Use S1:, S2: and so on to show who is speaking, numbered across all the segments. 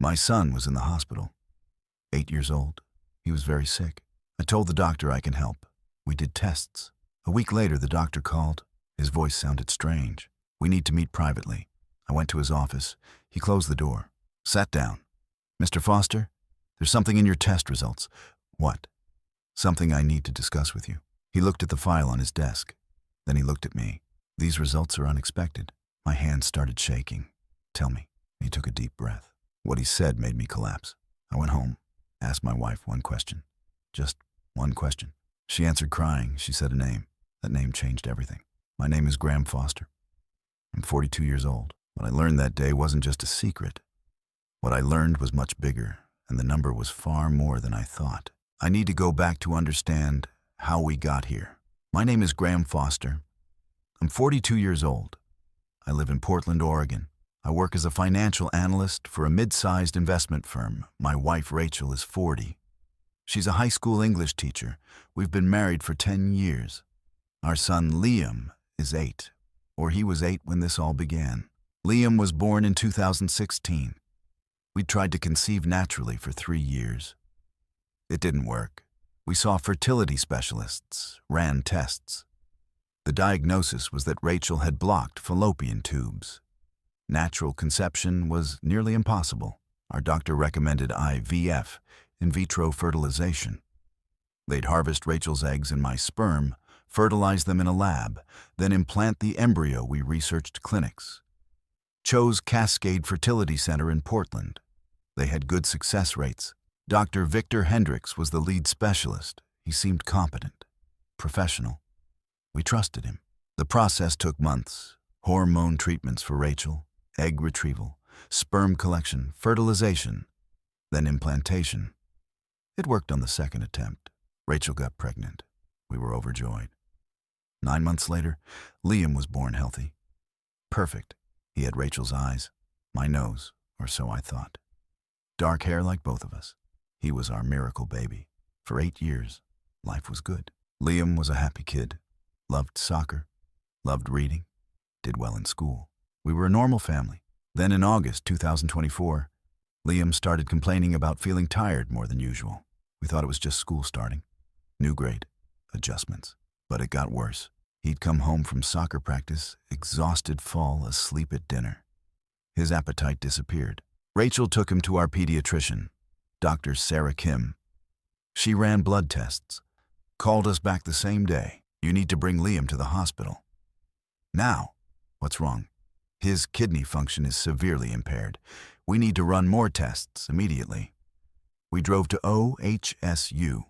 S1: My son was in the hospital, 8 years old. He was very sick. I told the doctor I can help. We did tests. A week later, the doctor called. His voice sounded strange. We need to meet privately. I went to his office. He closed the door. Sat down. Mr. Foster, there's something in your test results. What? Something I need to discuss with you. He looked at the file on his desk. Then he looked at me. These results are unexpected. My hands started shaking. Tell me. He took a deep breath. What he said made me collapse. I went home, asked my wife one question. Just one question. She answered crying. She said a name. That name changed everything. My name is Graham Foster. I'm 42 years old. What I learned that day wasn't just a secret. What I learned was much bigger, and the number was far more than I thought. I need to go back to understand how we got here. My name is Graham Foster. I'm 42 years old. I live in Portland, Oregon. I work as a financial analyst for a mid-sized investment firm. My wife, Rachel, is 40. She's a high school English teacher. We've been married for 10 years. Our son, Liam, is 8, or he was 8 when this all began. Liam was born in 2016. We tried to conceive naturally for 3 years. It didn't work. We saw fertility specialists, ran tests. The diagnosis was that Rachel had blocked fallopian tubes. Natural conception was nearly impossible. Our doctor recommended IVF, in vitro fertilization. They'd harvest Rachel's eggs in my sperm, fertilize them in a lab, then implant the embryo. We researched clinics. Chose Cascade Fertility Center in Portland. They had good success rates. Dr. Victor Hendricks was the lead specialist. He seemed competent, professional. We trusted him. The process took months. Hormone treatments for Rachel, egg retrieval, sperm collection, fertilization, then implantation. It worked on the second attempt. Rachel got pregnant. We were overjoyed. 9 months later, Liam was born healthy. Perfect. He had Rachel's eyes, my nose, or so I thought. Dark hair like both of us. He was our miracle baby. For 8 years, life was good. Liam was a happy kid. Loved soccer, loved reading, did well in school. We were a normal family. Then in August 2024, Liam started complaining about feeling tired more than usual. We thought it was just school starting. New grade, adjustments. But it got worse. He'd come home from soccer practice, exhausted, fall asleep at dinner. His appetite disappeared. Rachel took him to our pediatrician, Dr. Sarah Kim. She ran blood tests, called us back the same day. You need to bring Liam to the hospital. Now, what's wrong? His kidney function is severely impaired. We need to run more tests immediately. We drove to OHSU,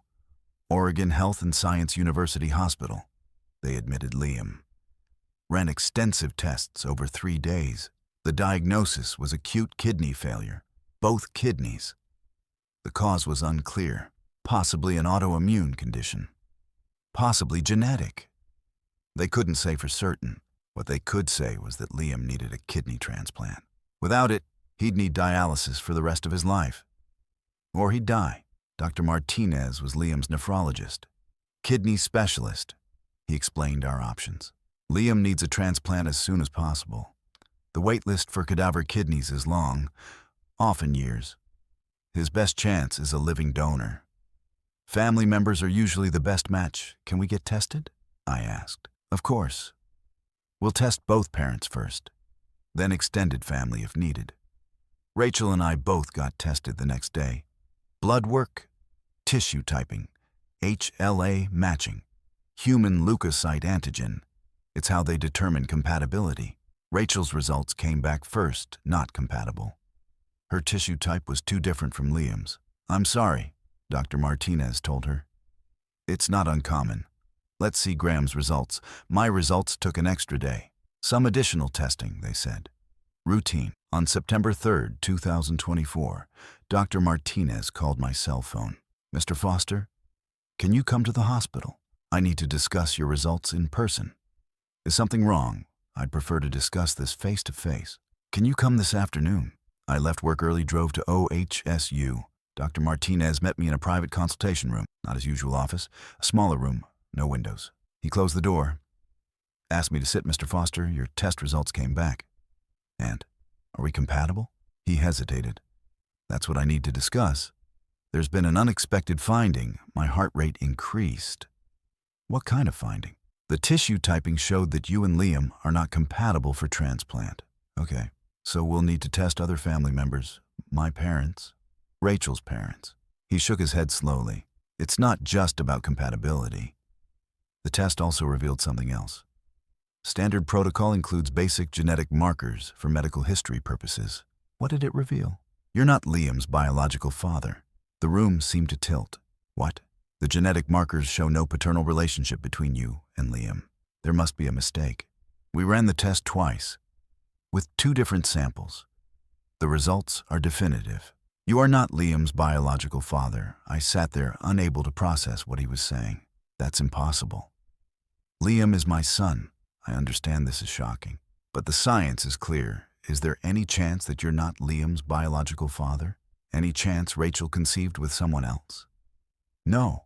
S1: Oregon Health and Science University Hospital. They admitted Liam. Ran extensive tests over 3 days. The diagnosis was acute kidney failure, both kidneys. The cause was unclear, possibly an autoimmune condition, possibly genetic. They couldn't say for certain. What they could say was that Liam needed a kidney transplant. Without it, he'd need dialysis for the rest of his life. Or he'd die. Dr. Martinez was Liam's nephrologist, kidney specialist. He explained our options. Liam needs a transplant as soon as possible. The wait list for cadaver kidneys is long, often years. His best chance is a living donor. Family members are usually the best match. Can we get tested? I asked. Of course. We'll test both parents first, then extended family if needed. Rachel and I both got tested the next day. Blood work, tissue typing, HLA matching, human leukocyte antigen. It's how they determine compatibility. Rachel's results came back first, not compatible. Her tissue type was too different from Liam's. I'm sorry, Dr. Martinez told her. It's not uncommon. Let's see Graham's results. My results took an extra day. Some additional testing, they said. Routine. On September 3rd, 2024, Dr. Martinez called my cell phone. Mr. Foster, can you come to the hospital? I need to discuss your results in person. Is something wrong? I'd prefer to discuss this face-to-face. Can you come this afternoon? I left work early, drove to OHSU. Dr. Martinez met me in a private consultation room, not his usual office, a smaller room, no windows. He closed the door, asked me to sit. Mr. Foster, your test results came back. And, are we compatible? He hesitated. That's what I need to discuss. There's been an unexpected finding. My heart rate increased. What kind of finding? The tissue typing showed that you and Liam are not compatible for transplant. Okay, so we'll need to test other family members. My parents. Rachel's parents. He shook his head slowly. It's not just about compatibility. The test also revealed something else. Standard protocol includes basic genetic markers for medical history purposes. What did it reveal? You're not Liam's biological father. The room seemed to tilt. What? The genetic markers show no paternal relationship between you and Liam. There must be a mistake. We ran the test twice, with 2 different samples. The results are definitive. You are not Liam's biological father. I sat there unable to process what he was saying. That's impossible. Liam is my son. I understand this is shocking, but the science is clear. Is there any chance that you're not Liam's biological father? Any chance Rachel conceived with someone else? No,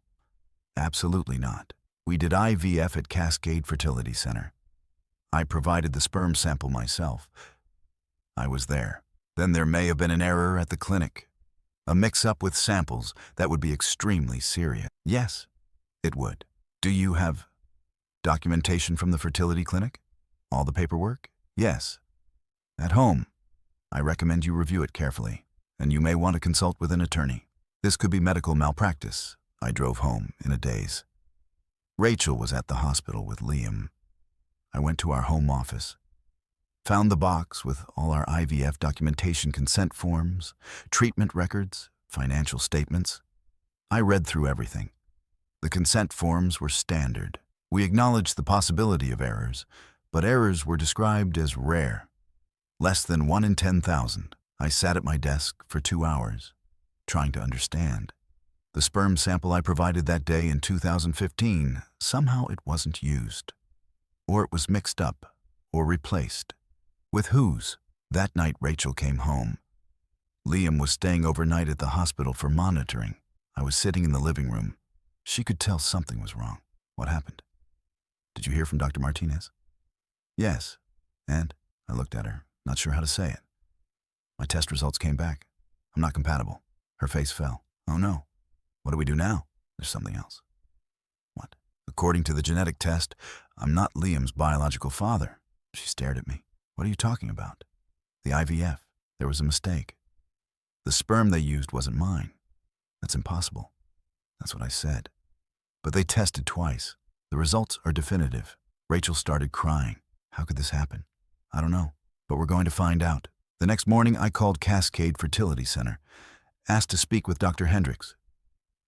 S1: absolutely not. We did IVF at Cascade Fertility Center. I provided the sperm sample myself. I was there. Then there may have been an error at the clinic. A mix-up with samples that would be extremely serious. Yes, it would. Do you have documentation from the fertility clinic? All the paperwork? Yes. At home. I recommend you review it carefully, and you may want to consult with an attorney. This could be medical malpractice. I drove home in a daze. Rachel was at the hospital with Liam. I went to our home office, found the box with all our IVF documentation, consent forms, treatment records, financial statements. I read through everything. The consent forms were standard. We acknowledged the possibility of errors, but errors were described as rare. Less than 1 in 10,000. I sat at my desk for 2 hours, trying to understand. The sperm sample I provided that day in 2015, somehow it wasn't used. Or it was mixed up, or replaced. With whose? That night Rachel came home. Liam was staying overnight at the hospital for monitoring. I was sitting in the living room. She could tell something was wrong. What happened? Did you hear from Dr. Martinez? Yes. And? I looked at her, not sure how to say it. My test results came back. I'm not compatible. Her face fell. Oh no. What do we do now? There's something else. What? According to the genetic test, I'm not Liam's biological father. She stared at me. What are you talking about? The IVF. There was a mistake. The sperm they used wasn't mine. That's impossible. That's what I said. But they tested twice. The results are definitive. Rachel started crying. How could this happen? I don't know, but we're going to find out. The next morning, I called Cascade Fertility Center, asked to speak with Dr. Hendricks.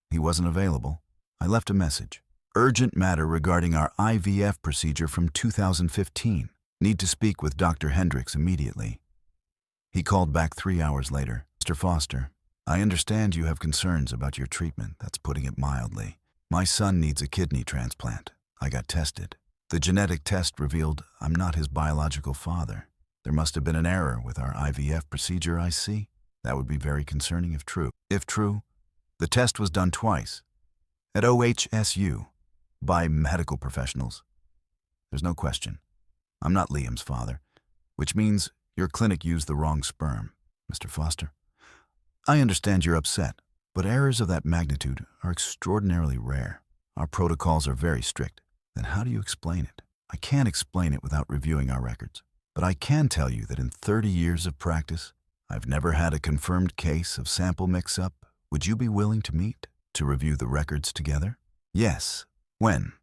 S1: He wasn't available. I left a message. Urgent matter regarding our IVF procedure from 2015. Need to speak with Dr. Hendricks immediately. He called back 3 hours later. Mr. Foster, I understand you have concerns about your treatment. That's putting it mildly. My son needs a kidney transplant. I got tested. The genetic test revealed I'm not his biological father. There must have been an error with our IVF procedure, I see. That would be very concerning if true. If true, the test was done twice. At OHSU, by medical professionals. There's no question. I'm not Liam's father, which means your clinic used the wrong sperm, Mr. Foster. I understand you're upset, but errors of that magnitude are extraordinarily rare. Our protocols are very strict. Then how do you explain it? I can't explain it without reviewing our records, but I can tell you that in 30 years of practice, I've never had a confirmed case of sample mix-up. Would you be willing to meet to review the records together? Yes. When?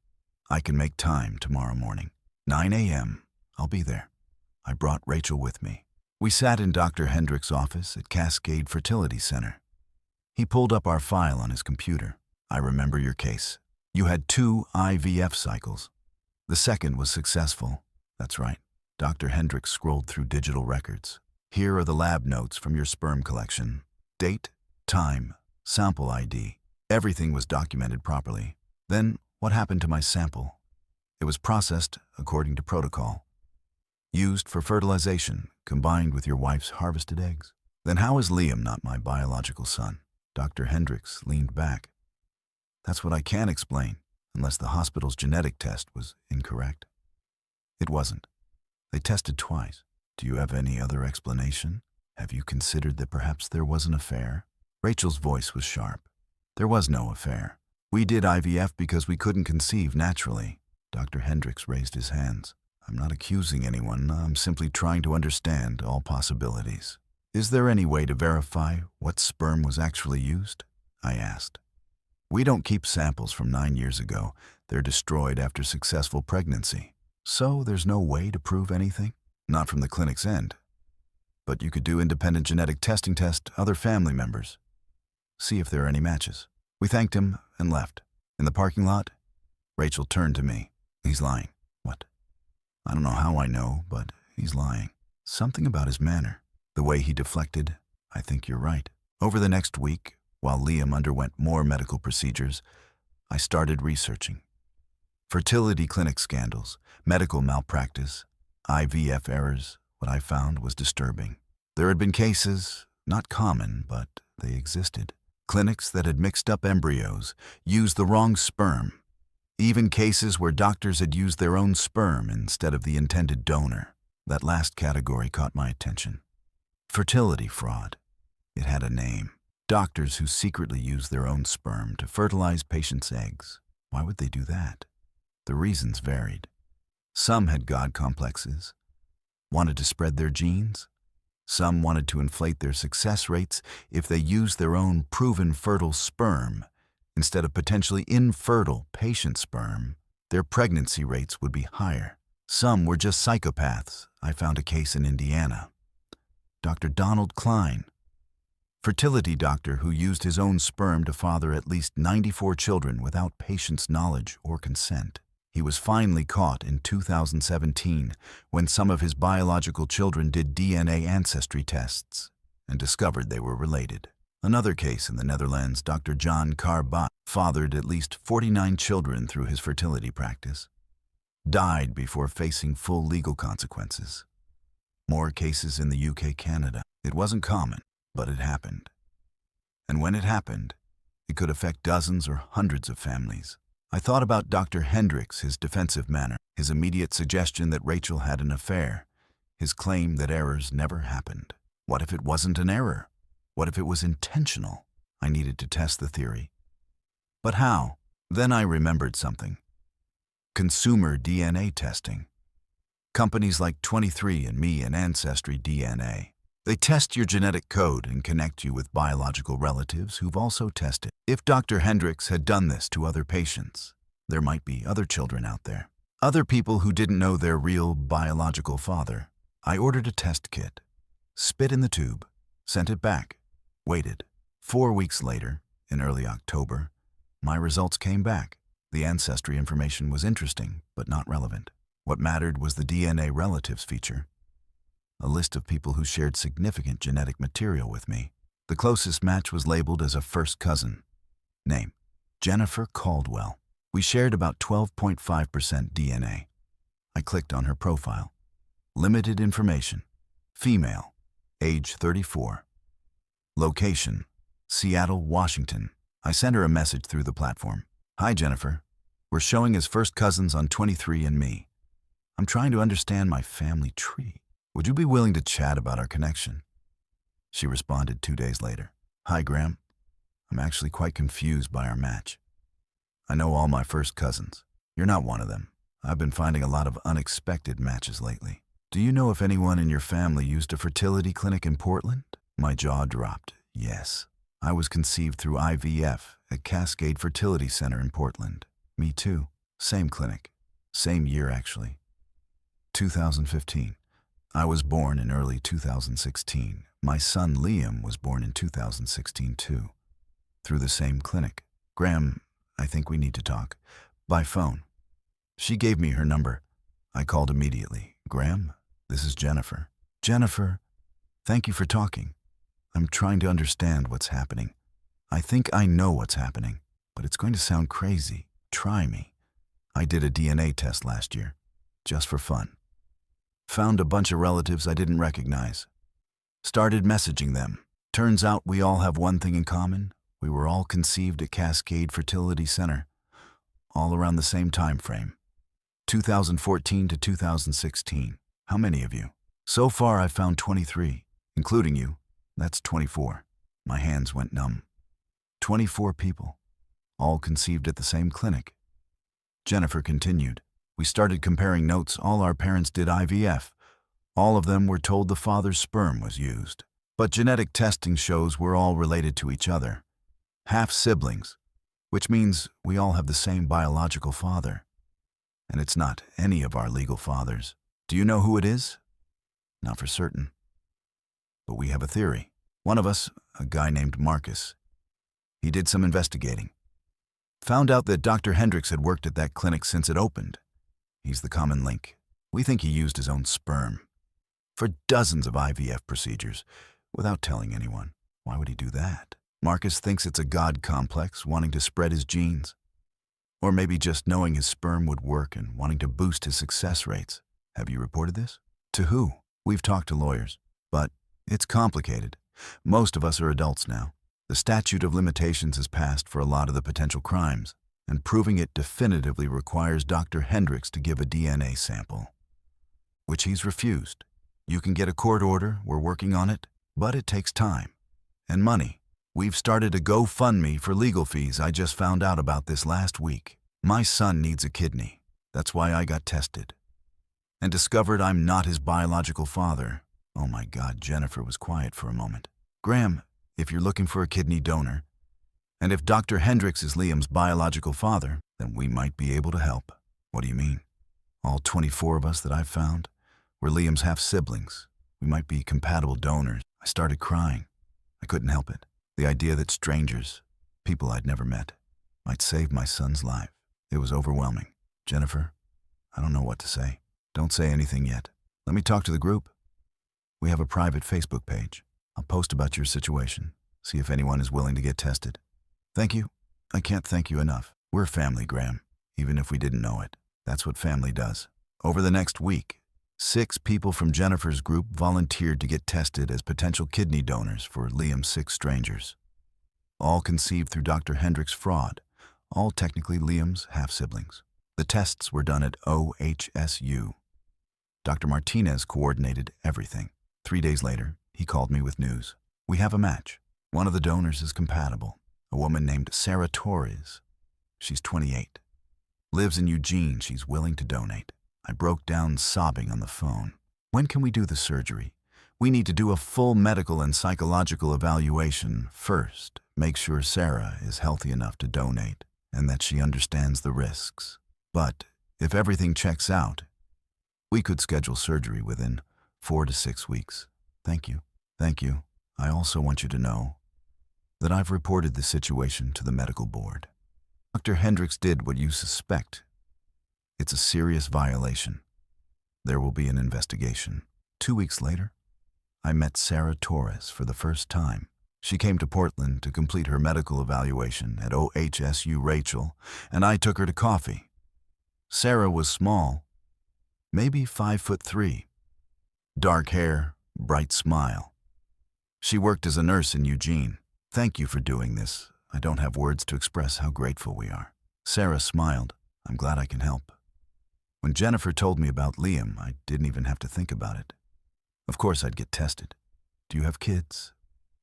S1: I can make time tomorrow morning. 9 a.m. I'll be there. I brought Rachel with me. We sat in Dr. Hendricks' office at Cascade Fertility Center. He pulled up our file on his computer. I remember your case. You had 2 IVF cycles. The second was successful. That's right. Dr. Hendricks scrolled through digital records. Here are the lab notes from your sperm collection. Date, time, sample ID. Everything was documented properly. Then, what happened to my sample? It was processed according to protocol. Used for fertilization, combined with your wife's harvested eggs. Then how is Liam not my biological son? Dr. Hendricks leaned back. That's what I can't explain, unless the hospital's genetic test was incorrect. It wasn't. They tested twice. Do you have any other explanation? Have you considered that perhaps there was an affair? Rachel's voice was sharp. There was no affair. We did IVF because we couldn't conceive naturally. Dr. Hendricks raised his hands. I'm not accusing anyone. I'm simply trying to understand all possibilities. Is there any way to verify what sperm was actually used? I asked. We don't keep samples from 9 years ago. They're destroyed after successful pregnancy. So there's no way to prove anything? Not from the clinic's end. But you could do independent genetic testing test other family members. See if there are any matches. We thanked him and left. In the parking lot, Rachel turned to me. He's lying. What? I don't know how I know, but he's lying. Something about his manner. The way he deflected. I think you're right. Over the next week, while Liam underwent more medical procedures, I started researching. Fertility clinic scandals, medical malpractice, IVF errors. What I found was disturbing. There had been cases, not common, but they existed. Clinics that had mixed up embryos, used the wrong sperm. Even cases where doctors had used their own sperm instead of the intended donor. That last category caught my attention. Fertility fraud. It had a name. Doctors who secretly used their own sperm to fertilize patients' eggs. Why would they do that? The reasons varied. Some had God complexes, wanted to spread their genes. Some wanted to inflate their success rates if they used their own proven fertile sperm instead of potentially infertile patient sperm. Their pregnancy rates would be higher. Some were just psychopaths. I found a case in Indiana. Dr. Donald Klein, fertility doctor who used his own sperm to father at least 94 children without patients' knowledge or consent. He was finally caught in 2017 when some of his biological children did DNA ancestry tests and discovered they were related. Another case in the Netherlands, Dr. John Carba fathered at least 49 children through his fertility practice, died before facing full legal consequences. More cases in the UK, Canada. It wasn't common, but it happened. And when it happened, it could affect dozens or hundreds of families. I thought about Dr. Hendricks, his defensive manner, his immediate suggestion that Rachel had an affair, his claim that errors never happened. What if it wasn't an error? What if it was intentional? I needed to test the theory. But how? Then I remembered something. Consumer DNA testing. Companies like 23andMe and Ancestry DNA. They test your genetic code and connect you with biological relatives who've also tested. If Dr. Hendricks had done this to other patients, there might be other children out there. Other people who didn't know their real biological father. I ordered a test kit, spit in the tube, sent it back, waited. 4 weeks later, in early October, my results came back. The ancestry information was interesting, but not relevant. What mattered was the DNA relatives feature. A list of people who shared significant genetic material with me. The closest match was labeled as a first cousin. Name: Jennifer Caldwell. We shared about 12.5% DNA. I clicked on her profile. Limited information. Female. Age 34. Location: Seattle, Washington. I sent her a message through the platform. Hi, Jennifer. We're showing as first cousins on 23andMe. I'm trying to understand my family tree. Would you be willing to chat about our connection? She responded 2 days later. Hi, Graham. I'm actually quite confused by our match. I know all my first cousins. You're not one of them. I've been finding a lot of unexpected matches lately. Do you know if anyone in your family used a fertility clinic in Portland? My jaw dropped. Yes. I was conceived through IVF at Cascade Fertility Center in Portland. Me too. Same clinic. Same year, actually. 2015. I was born in early 2016. My son Liam was born in 2016 too. Through the same clinic. Graham, I think we need to talk. By phone. She gave me her number. I called immediately. Graham, this is Jennifer. Jennifer, thank you for talking. I'm trying to understand what's happening. I think I know what's happening, but it's going to sound crazy. Try me. I did a DNA test last year, just for fun. Found a bunch of relatives I didn't recognize. Started messaging them. Turns out we all have one thing in common. We were all conceived at Cascade Fertility Center, all around the same time frame. 2014 to 2016. How many of you? So far I've found 23, Including you. That's 24. My hands went numb. 24 people, all conceived at the same clinic. Jennifer continued. We started comparing notes. All our parents did IVF. All of them were told the father's sperm was used. But genetic testing shows we're all related to each other. Half siblings, which means we all have the same biological father. And it's not any of our legal fathers. Do you know who it is? Not for certain. But we have a theory. One of us, a guy named Marcus, he did some investigating. Found out that Dr. Hendricks had worked at that clinic since it opened. He's the common link. We think he used his own sperm for dozens of IVF procedures without telling anyone. Why would he do that? Marcus thinks it's a God complex, wanting to spread his genes. Or maybe just knowing his sperm would work and wanting to boost his success rates. Have you reported this? To who? We've talked to lawyers, but it's complicated. Most of us are adults now. The statute of limitations has passed for a lot of the potential crimes, and proving it definitively requires Dr. Hendricks to give a DNA sample, which he's refused. You can get a court order, we're working on it, but it takes time and money. We've started a GoFundMe for legal fees. I just found out about this last week. My son needs a kidney. That's why I got tested and discovered I'm not his biological father. Oh my God, Jennifer was quiet for a moment. Graham, if you're looking for a kidney donor, and if Dr. Hendricks is Liam's biological father, then we might be able to help. What do you mean? All 24 of us that I've found were Liam's half-siblings. We might be compatible donors. I started crying. I couldn't help it. The idea that strangers, people I'd never met, might save my son's life. It was overwhelming. Jennifer, I don't know what to say. Don't say anything yet. Let me talk to the group. We have a private Facebook page. I'll post about your situation, see if anyone is willing to get tested. Thank you. I can't thank you enough. We're family, Graham, even if we didn't know it. That's what family does. Over the next week, 6 people from Jennifer's group volunteered to get tested as potential kidney donors for Liam's 6 strangers. All conceived through Dr. Hendricks' fraud, all technically Liam's half-siblings. The tests were done at OHSU. Dr. Martinez coordinated everything. 3 days later, he called me with news. We have a match. One of the donors is compatible. A woman named Sarah Torres. She's 28. Lives in Eugene. She's willing to donate. I broke down sobbing on the phone. When can we do the surgery? We need to do a full medical and psychological evaluation first. Make sure Sarah is healthy enough to donate and that she understands the risks. But if everything checks out, we could schedule surgery within 4 to 6 weeks. Thank you. Thank you. I also want you to know that I've reported the situation to the medical board. Dr. Hendricks did what you suspect. It's a serious violation. There will be an investigation. 2 weeks later, I met Sarah Torres for the first time. She came to Portland to complete her medical evaluation at OHSU Rachel, and I took her to coffee. Sarah was small, maybe 5'3", dark hair, bright smile. She worked as a nurse in Eugene. Thank you for doing this. I don't have words to express how grateful we are. Sarah smiled. I'm glad I can help. When Jennifer told me about Liam, I didn't even have to think about it. Of course I'd get tested. Do you have kids?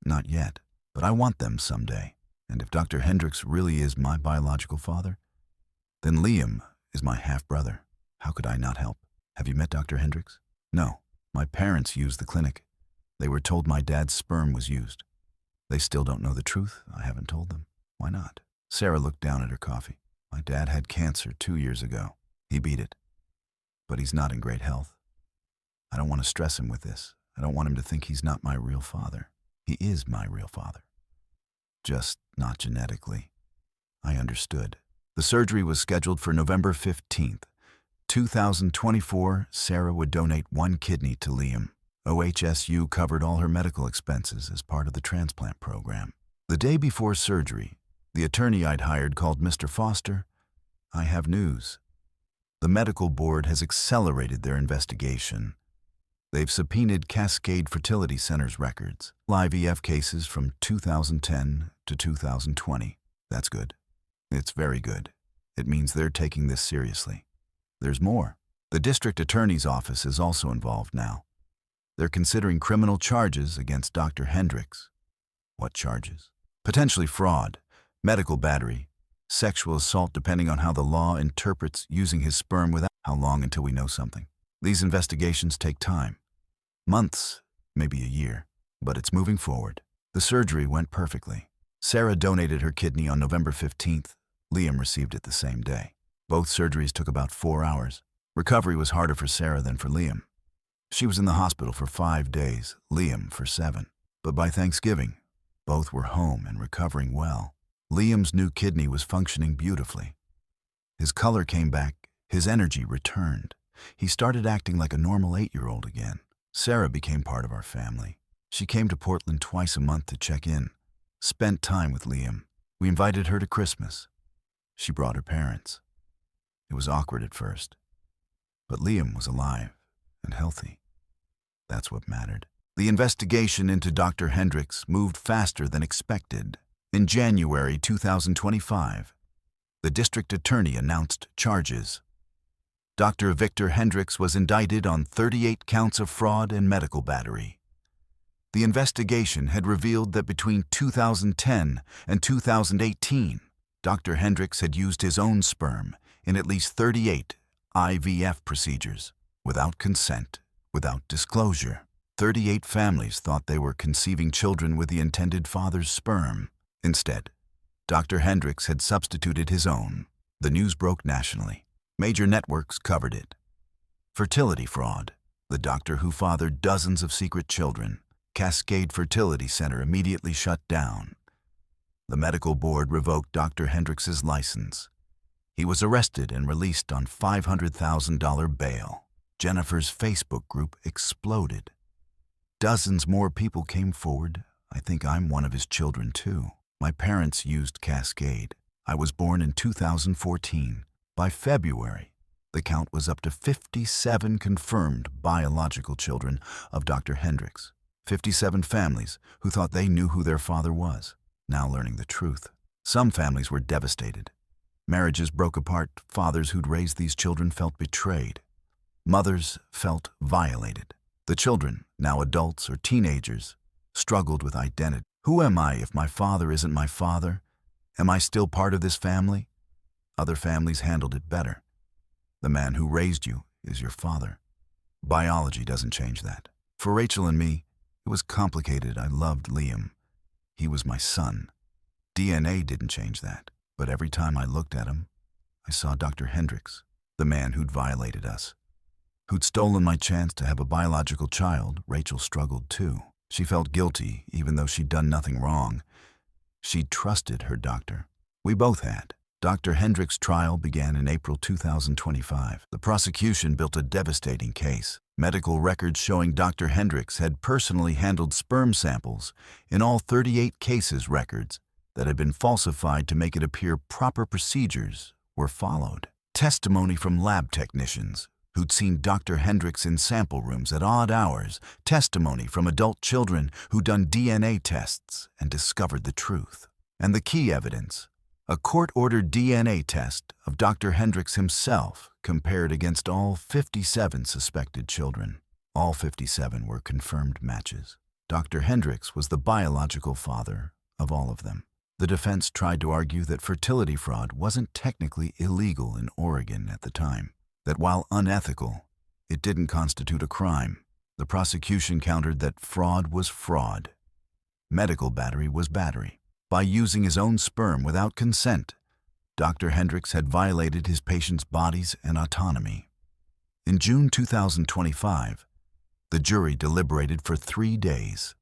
S1: Not yet, but I want them someday. And if Dr. Hendricks really is my biological father, then Liam is my half-brother. How could I not help? Have you met Dr. Hendricks? No. My parents used the clinic. They were told my dad's sperm was used. They still don't know the truth. I haven't told them. Why not? Sarah looked down at her coffee. My dad had cancer 2 years ago. He beat it. But he's not in great health. I don't want to stress him with this. I don't want him to think he's not my real father. He is my real father. Just not genetically. I understood. The surgery was scheduled for November 15th. 2024, Sarah would donate 1 kidney to Liam. OHSU covered all her medical expenses as part of the transplant program. The day before surgery, the attorney I'd hired called Mr. Foster. I have news. The medical board has accelerated their investigation. They've subpoenaed Cascade Fertility Center's records, IVF cases from 2010 to 2020. That's good. It's very good. It means they're taking this seriously. There's more. The district attorney's office is also involved now. They're considering criminal charges against Dr. Hendricks. What charges? Potentially fraud, medical battery, sexual assault, depending on how the law interprets using his sperm without. How long until we know something? These investigations take time. Months, maybe a year, but it's moving forward. The surgery went perfectly. Sarah donated her kidney on November 15th. Liam received it the same day. Both surgeries took about 4 hours. Recovery was harder for Sarah than for Liam. She was in the hospital for 5 days, Liam for 7. But by Thanksgiving, both were home and recovering well. Liam's new kidney was functioning beautifully. His color came back, his energy returned. He started acting like a normal 8-year-old again. Sarah became part of our family. She came to Portland twice a month to check in, spent time with Liam. We invited her to Christmas. She brought her parents. It was awkward at first, but Liam was alive and healthy. That's what mattered. The investigation into Dr. Hendricks moved faster than expected. In January 2025, the district attorney announced charges. Dr. Victor Hendricks was indicted on 38 counts of fraud and medical battery. The investigation had revealed that between 2010 and 2018, Dr. Hendricks had used his own sperm in at least 38 IVF procedures, without consent, without disclosure. 38 families thought they were conceiving children with the intended father's sperm. Instead, Dr. Hendricks had substituted his own. The news broke nationally. Major networks covered it. Fertility fraud. The doctor who fathered dozens of secret children. Cascade Fertility Center immediately shut down. The medical board revoked Dr. Hendricks' license. He was arrested and released on $500,000 bail. Jennifer's Facebook group exploded. Dozens more people came forward. I think I'm one of his children too. My parents used Cascade. I was born in 2014. By February, the count was up to 57 confirmed biological children of Dr. Hendricks. 57 families who thought they knew who their father was, now learning the truth. Some families were devastated. Marriages broke apart. Fathers who'd raised these children felt betrayed. Mothers felt violated. The children, now adults or teenagers, struggled with identity. Who am I if my father isn't my father? Am I still part of this family? Other families handled it better. The man who raised you is your father. Biology doesn't change that. For Rachel and me, it was complicated. I loved Liam. He was my son. DNA didn't change that. But every time I looked at him, I saw Dr. Hendricks, the man who'd violated us, who'd stolen my chance to have a biological child. Rachel struggled too. She felt guilty, even though she'd done nothing wrong. She'd trusted her doctor. We both had. Dr. Hendricks' trial began in April 2025. The prosecution built a devastating case. Medical records showing Dr. Hendricks had personally handled sperm samples in all 38 cases. Records that had been falsified to make it appear proper procedures were followed. Testimony from lab technicians who'd seen Dr. Hendricks in sample rooms at odd hours. Testimony from adult children who'd done DNA tests and discovered the truth. And the key evidence, a court-ordered DNA test of Dr. Hendricks himself compared against all 57 suspected children. All 57 were confirmed matches. Dr. Hendricks was the biological father of all of them. The defense tried to argue that fertility fraud wasn't technically illegal in Oregon at the time, that while unethical, it didn't constitute a crime. The prosecution countered that fraud was fraud. Medical battery was battery. By using his own sperm without consent, Dr. Hendricks had violated his patients' bodies and autonomy. In June 2025, the jury deliberated for 3 days.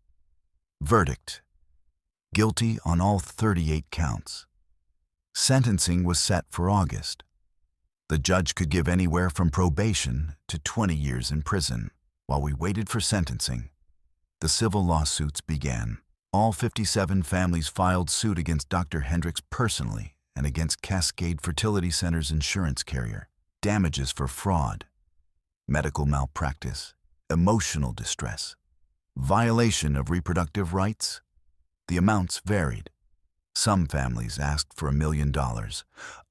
S1: Verdict: guilty on all 38 counts. Sentencing was set for August. The judge could give anywhere from probation to 20 years in prison. While we waited for sentencing, the civil lawsuits began. All 57 families filed suit against Dr. Hendricks personally and against Cascade Fertility Center's insurance carrier. Damages for fraud, medical malpractice, emotional distress, violation of reproductive rights. The amounts varied. Some families asked for $1 million.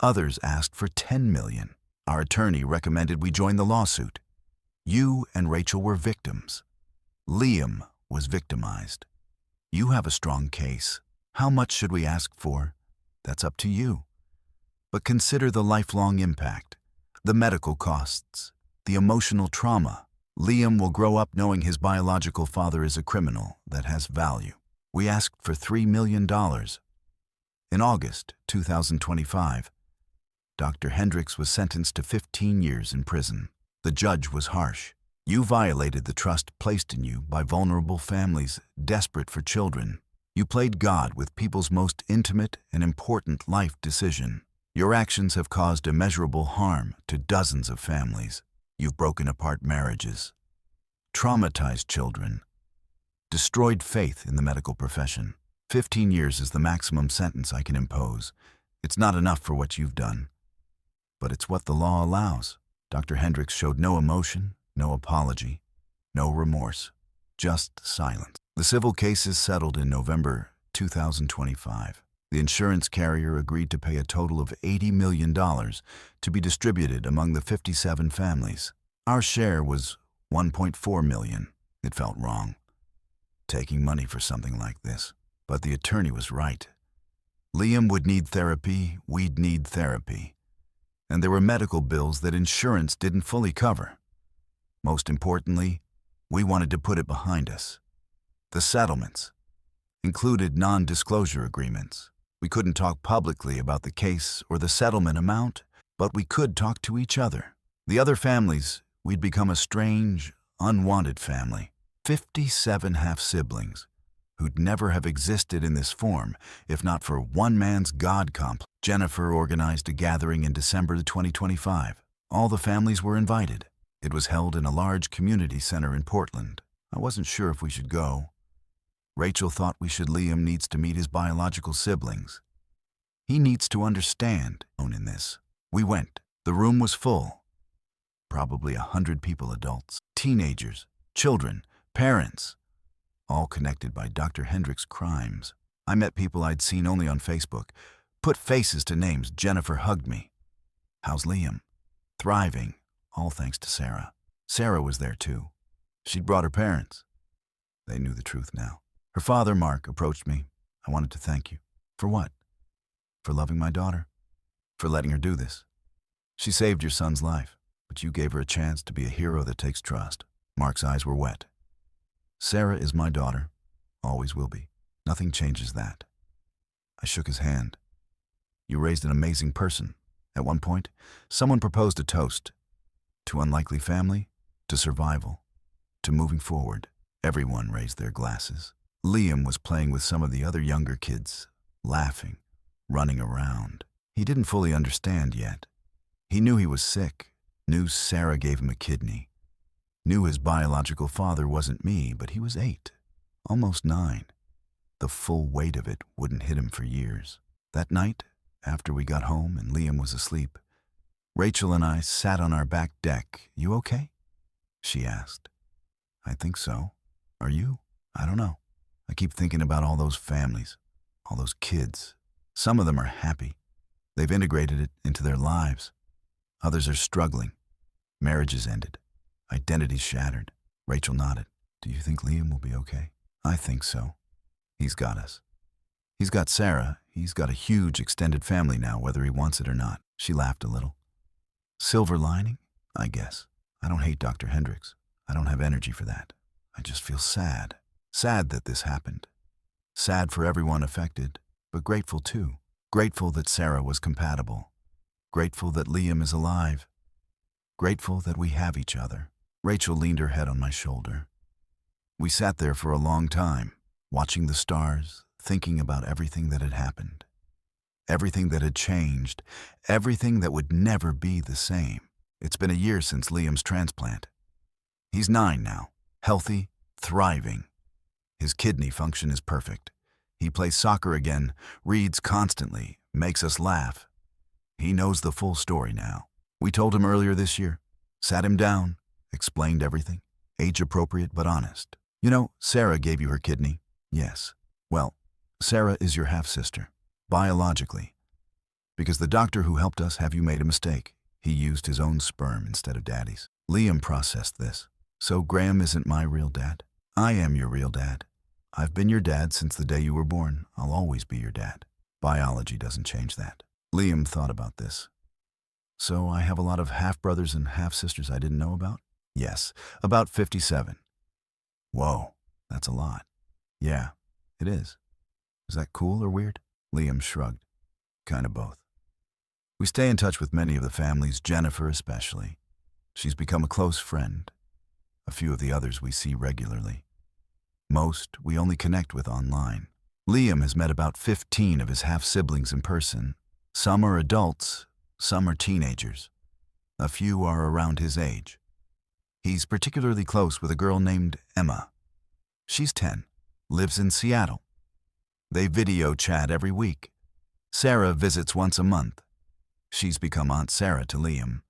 S1: Others asked for $10 million. Our attorney recommended we join the lawsuit. You and Rachel were victims. Liam was victimized. You have a strong case. How much should we ask for? That's up to you. But consider the lifelong impact, the medical costs, the emotional trauma. Liam will grow up knowing his biological father is a criminal that has value. We asked for $3 million. In August 2025, Dr. Hendricks was sentenced to 15 years in prison. The judge was harsh. You violated the trust placed in you by vulnerable families desperate for children. You played God with people's most intimate and important life decision. Your actions have caused immeasurable harm to dozens of families. You've broken apart marriages, traumatized children, destroyed faith in the medical profession. 15 years is the maximum sentence I can impose. It's not enough for what you've done, but it's what the law allows. Dr. Hendricks showed no emotion, no apology, no remorse, just silence. The civil case is settled in November 2025. The insurance carrier agreed to pay a total of $80 million to be distributed among the 57 families. Our share was $1.4 million. It felt wrong, taking money for something like this. But the attorney was right. Liam would need therapy, we'd need therapy. And there were medical bills that insurance didn't fully cover. Most importantly, we wanted to put it behind us. The settlements included non-disclosure agreements. We couldn't talk publicly about the case or the settlement amount, but we could talk to each other. The other families, we'd become a strange, unwanted family. 57 half-siblings who'd never have existed in this form if not for one man's God complex. Jennifer organized a gathering in December 2025. All the families were invited. It was held in a large community center in Portland. I wasn't sure if we should go. Rachel thought we should. Liam needs to meet his biological siblings. He needs to understand in this. We went. The room was full. Probably 100 people, adults, teenagers, children, parents, all connected by Dr. Hendricks' crimes. I met people I'd seen only on Facebook, put faces to names. Jennifer hugged me. How's Liam? Thriving, all thanks to Sarah. Sarah was there too. She'd brought her parents. They knew the truth now. Her father, Mark, approached me. I wanted to thank you. For what? For loving my daughter. For letting her do this. She saved your son's life, but you gave her a chance to be a hero that takes trust. Mark's eyes were wet. Sarah is my daughter. Always will be. Nothing changes that. I shook his hand. You raised an amazing person. At one point, someone proposed a toast. To unlikely family, to survival, to moving forward. Everyone raised their glasses. Liam was playing with some of the other younger kids, laughing, running around. He didn't fully understand yet. He knew he was sick, knew Sarah gave him a kidney, knew his biological father wasn't me, but he was 8, almost 9. The full weight of it wouldn't hit him for years. That night, after we got home and Liam was asleep, Rachel and I sat on our back deck. You okay? She asked. I think so. Are you? I don't know. I keep thinking about all those families, all those kids. Some of them are happy. They've integrated it into their lives. Others are struggling. Marriages ended. Identities shattered. Rachel nodded. Do you think Liam will be okay? I think so. He's got us. He's got Sarah. He's got a huge extended family now, whether he wants it or not. She laughed a little. Silver lining? I guess. I don't hate Dr. Hendricks. I don't have energy for that. I just feel sad. Sad that this happened. Sad for everyone affected, but grateful too. Grateful that Sarah was compatible. Grateful that Liam is alive. Grateful that we have each other. Rachel leaned her head on my shoulder. We sat there for a long time, watching the stars, thinking about everything that had happened. Everything that had changed. Everything that would never be the same. It's been a year since Liam's transplant. He's 9 now, healthy, thriving. His kidney function is perfect. He plays soccer again, reads constantly, makes us laugh. He knows the full story now. We told him earlier this year, sat him down, explained everything, age-appropriate but honest. You know, Sarah gave you her kidney. Yes. Well, Sarah is your half-sister, biologically. Because the doctor who helped us have you made a mistake. He used his own sperm instead of Daddy's. Liam processed this. So Graham isn't my real dad? I am your real dad. I've been your dad since the day you were born. I'll always be your dad. Biology doesn't change that. Liam thought about this. So I have a lot of half-brothers and half-sisters I didn't know about? Yes, about 57. Whoa, that's a lot. Yeah, it is. Is that cool or weird? Liam shrugged. Kind of both. We stay in touch with many of the families, Jennifer especially. She's become a close friend. A few of the others we see regularly. Most we only connect with online. Liam has met about 15 of his half-siblings in person. Some are adults, some are teenagers. A few are around his age. He's particularly close with a girl named Emma. She's 10, lives in Seattle. They video chat every week. Sarah visits once a month. She's become Aunt Sarah to Liam.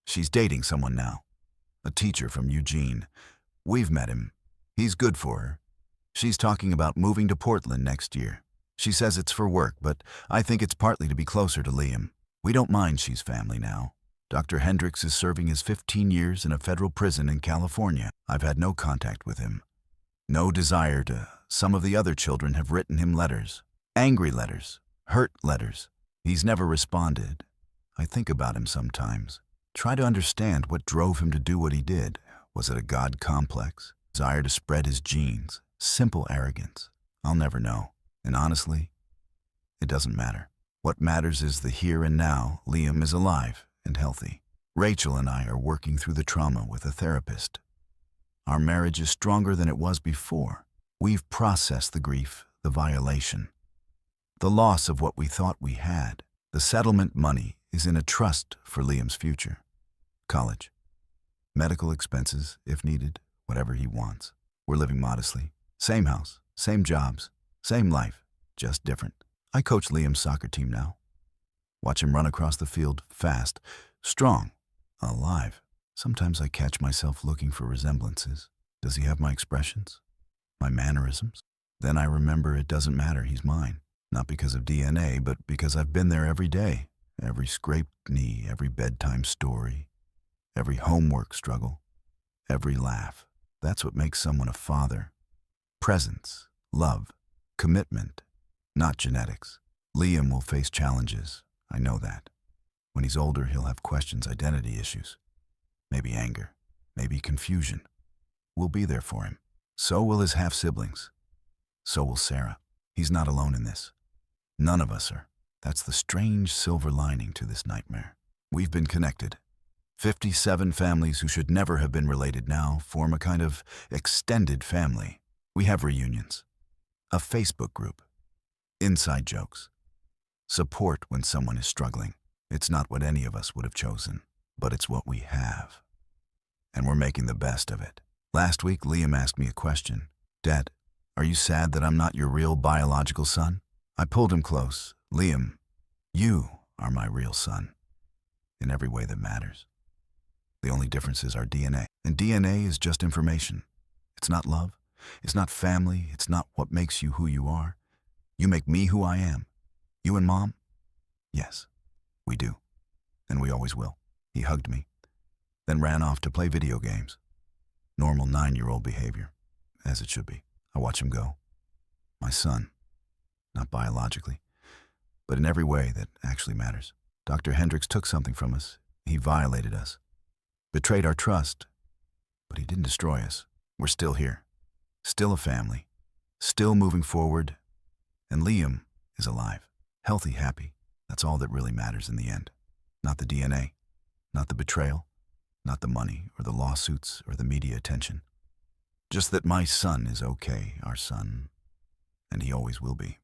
S1: She's dating someone now, a teacher from Eugene. We've met him. He's good for her. She's talking about moving to Portland next year. She says it's for work, but I think it's partly to be closer to Liam. We don't mind she's family now. Dr. Hendricks is serving his 15 years in a federal prison in California. I've had no contact with him. No desire to. Some of the other children have written him letters. Angry letters. Hurt letters. He's never responded. I think about him sometimes. Try to understand what drove him to do what he did. Was it a God complex? Desire to spread his genes? Simple arrogance? I'll never know. And honestly, it doesn't matter. What matters is the here and now. Liam is alive and healthy. Rachel and I are working through the trauma with a therapist. Our marriage is stronger than it was before. We've processed the grief, the violation, the loss of what we thought we had. The settlement money is in a trust for Liam's future. College. Medical expenses, if needed, whatever he wants. We're living modestly. Same house, same jobs, same life, just different. I coach Liam's soccer team now. Watch him run across the field fast, strong, alive. Sometimes I catch myself looking for resemblances. Does he have my expressions? My mannerisms? Then I remember it doesn't matter, he's mine. Not because of DNA, but because I've been there every day. Every scraped knee, every bedtime story, every homework struggle, every laugh. That's what makes someone a father. Presence, love, commitment, not genetics. Liam will face challenges, I know that. When he's older, he'll have questions, identity issues. Maybe anger, maybe confusion. We'll be there for him. So will his half-siblings. So will Sarah. He's not alone in this. None of us are. That's the strange silver lining to this nightmare. We've been connected. 57 families who should never have been related now form a kind of extended family. We have reunions, a Facebook group, inside jokes, support when someone is struggling. It's not what any of us would have chosen, but it's what we have. And we're making the best of it. Last week, Liam asked me a question. Dad, are you sad that I'm not your real biological son? I pulled him close. Liam, you are my real son, in every way that matters. The only difference is our DNA. And DNA is just information. It's not love. It's not family. It's not what makes you who you are. You make me who I am. You and Mom? Yes, we do. And we always will. He hugged me, then ran off to play video games. Normal 9-year-old behavior, as it should be. I watch him go. My son. Not biologically, but in every way that actually matters. Dr. Hendricks took something from us. He violated us. Betrayed our trust. But he didn't destroy us. We're still here. Still a family. Still moving forward. And Liam is alive. Healthy, happy. That's all that really matters in the end. Not the DNA. Not the betrayal. Not the money or the lawsuits or the media attention. Just that my son is okay, our son. And he always will be.